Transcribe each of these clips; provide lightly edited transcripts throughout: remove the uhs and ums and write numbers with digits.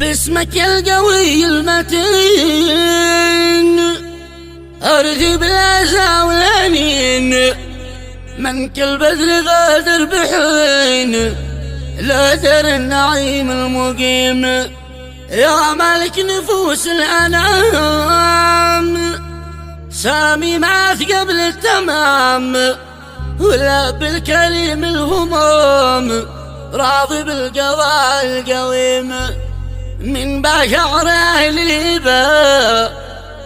باسمك يا القوي المتين أرجي بالأسى والأنين، من كل بدر غادر بحين لا در النعيم المقيم. يا مالك نفوس الأنام سامي مات قبل التمام، ولا بالكريم الهمام راضي بالقضاء القويم. من بشعر أهل الهباء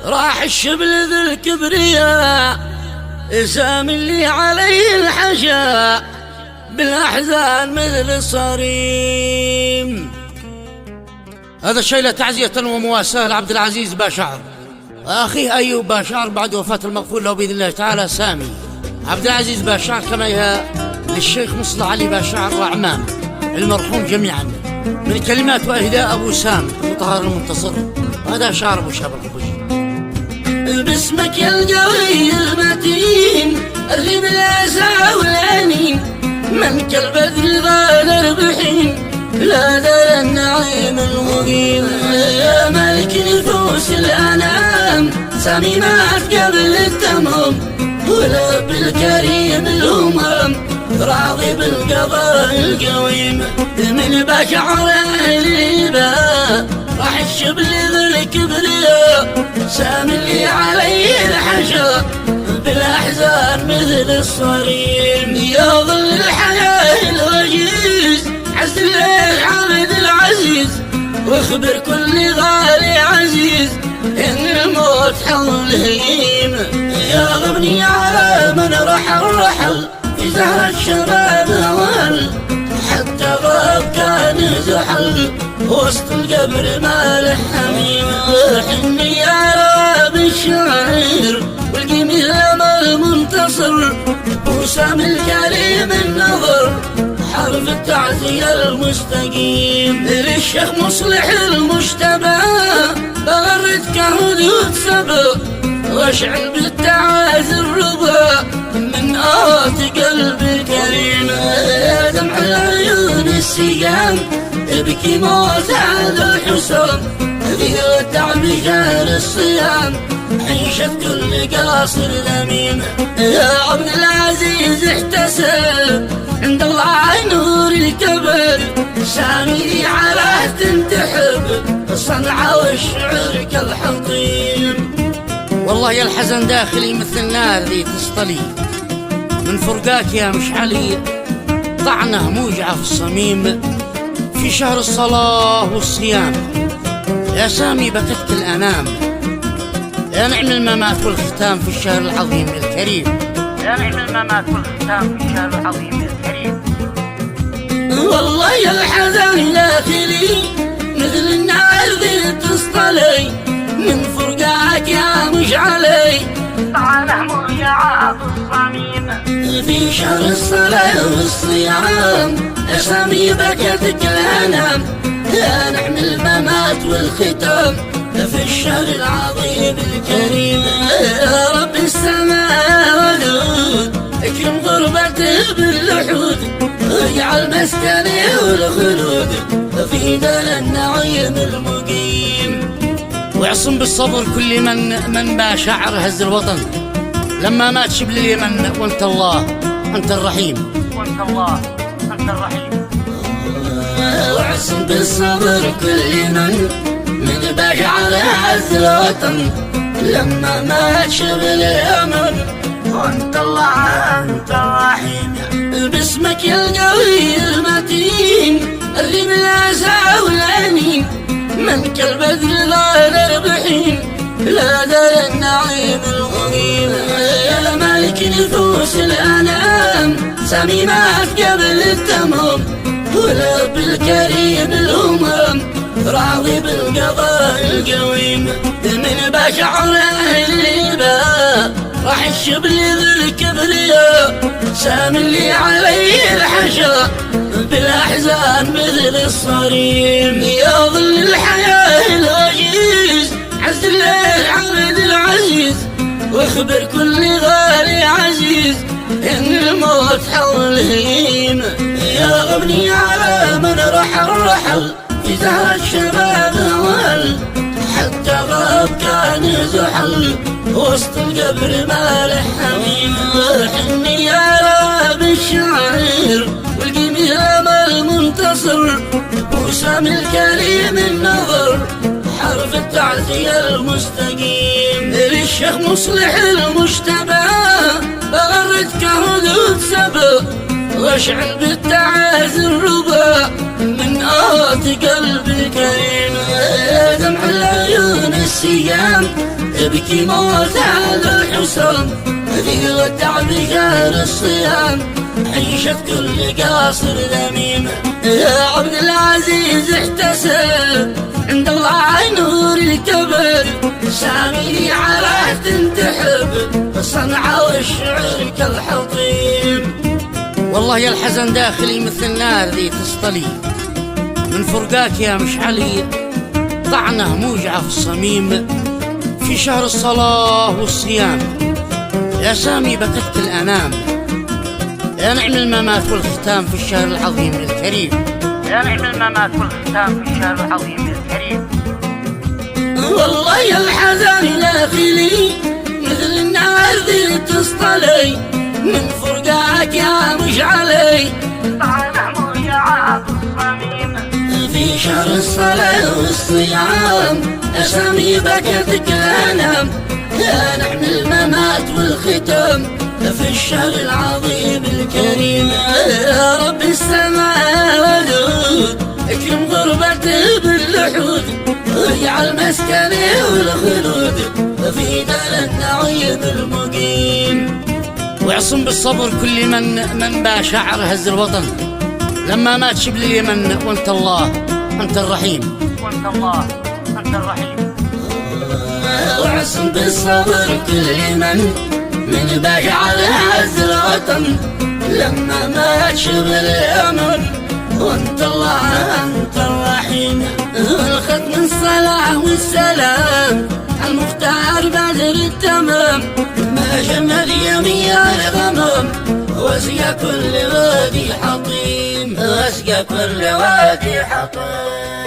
راح الشبل ذي الكبرياء، سامي اللي عليه الحشاء بالأحزان مثل الصريم. هذا الشيء تعزية ومواساة لعبد العزيز باشعر وأخيه أيوب باشعر بعد وفاة المغفور له بإذن الله تعالى سامي عبد العزيز باشعر، كما هي للشيخ مصلح علي باشعر وأعمام المرحوم جميعا، من كلمات وإهداء أبو سام مطهر المنتصر. وهذا شعر أبو شاب الخبز. باسمك يا القوي المتين اللي بالأسى والأنين، من كالبدر غادر بحين لا دار النعيم المقيم. يا ملك نفوس الأنام سامي مات قبل التمام، ولا بالكريم الهمام راضي بالقضاء القويم. من بشعر أهل الهباء راح الشبل ذي الكبرياء، سامي اللي عليه الحشا بالأحزان مثل الصريم. يا ظل الحياة الوجيز عز الليل عبد العزيز، واخبر كل غالي عزيز إن الموت حوله هيم. يا غبني على من رحل في زهر الشباب هوال، حتى غاب كان زحل وسط القبر مالح حميم. حني يا راب الشعير والجميل امل منتصر، وسام الكريم النظر حرف التعزية المستقيم. للشيخ مصلح المجتبى بغرد كهدود سبا، واشعل بالتعازي الرضا من آت قلبي الكريم. يا دمع العيون السيام ابكي موت هذا الحسام، في ودع بشهر الصيام عيشة كل قاصر ذميم. يا عبد العزيز احتسب عند الله نور الكبر، سامي على تنتحب الصنعة والشعر كالحطيم. والله يا الحزن داخلي مثل النار ذي تسطلي، من فرقاك يا مشعلي طعنه موجعة في الصميم. في شهر الصلاة والصيام يا سامي بكت الأنام، يا نعم الممات والختام في الشهر العظيم الكريم. يا نعم الممات والختام في الشهر العظيم الكريم. والله يا الحزن داخلي مثل النار ذي تسطلي، من فرقاك يا مشعلي طعنه موجعة في الصميم. في شهر الصلاة والصيام يا سامي بكتك الأنام، يا نعم الممات والختام في الشهر العظيم الكريم. يا رب السماء والأرض اكرم غربته باللحود، واجعل مسكني والخلود في دار النعيم المقيم. واعصم بالصبر كل من باشعر هز الوطن لما مات شبل اليمن، وانت الله انت الرحيم، وانت الله انت الرحيم. واعصم بالصبر كل من باشعر هز الوطن لما مات شبل اليمن، وانت الله انت الرحيم. باسمك يا القوي المتين اللي بالأسى والأنين، من كالبدر غادر بحين لا دار النعيم المقيم. يا مالك نفوس الأنام سامي مات قبل التمام، ولا بالكريم الهمام راضي بالقضاء القويم. من بشعر أهل الهباء راح الشبل ذي الكبرياء، سامي اللي عليه الحشا بالأحزان مثل الصريم. يا ظل الحياة الوجيز عز الليل عبد العزيز، واخبر كل غالي عزيز إن الموت حول هيم. يا غبني على من رحل في زهر الشباب تحل وسط القبر مالح حميم. حني يا راب الشعير والقمير امل منتصر وسام الكريم النظر حرف التعزية المستقيم. للشيخ مصلح المجتبى بغرد كهدود سبا واشعل بالتعازي الربا من آت قلب الكريم. دمع العيون السيام تبكي موت على الحسام ذيل التعب غير الصيام عيشت كل قاصر ذميم. يا عبد العزيز احتسب عند الله نور الكبر سامي على تنتحب صنعة والشعر كالحطيم. والله يا الحزن داخلي مثل نار ذي تسطلي من فرقاك يا مشعلي طعنه موجعة في الصميم في شهر الصلاة والصيام. يا سامي بكت الأنام يا نعم الممات والختام في الشهر العظيم الكريم. يا نعم الممات والختام في الشهر العظيم الكريم. والله يا الحزن داخلي مثل النار ذي تسطلي من فرقاك يا مشعلي طعنه موجعة في الصميم في شهر الصلاة والصيام. أسامي بكت كلام يا نعم الممات والختام في الشهر العظيم الكريم. يا رب السماء والجود اكرم غربتي باللحود واجعل مسكني والخلود في دار النعيم المقيم. واعصم بالصبر كل من با شعر هز الوطن لما مات شبل اليمن وانت الله انت الرحيم. وانت الله انت الرحيم. واعصم بالصبر كل من با شعر هز الوطن لما مات شبل اليمن وانت الله انت الرحيم. الختم الصلاة والسلام المختار بدر التمام ما جمل يميا الغمام واسقى كل وادي حطيم واسقى كل وادي حطيم.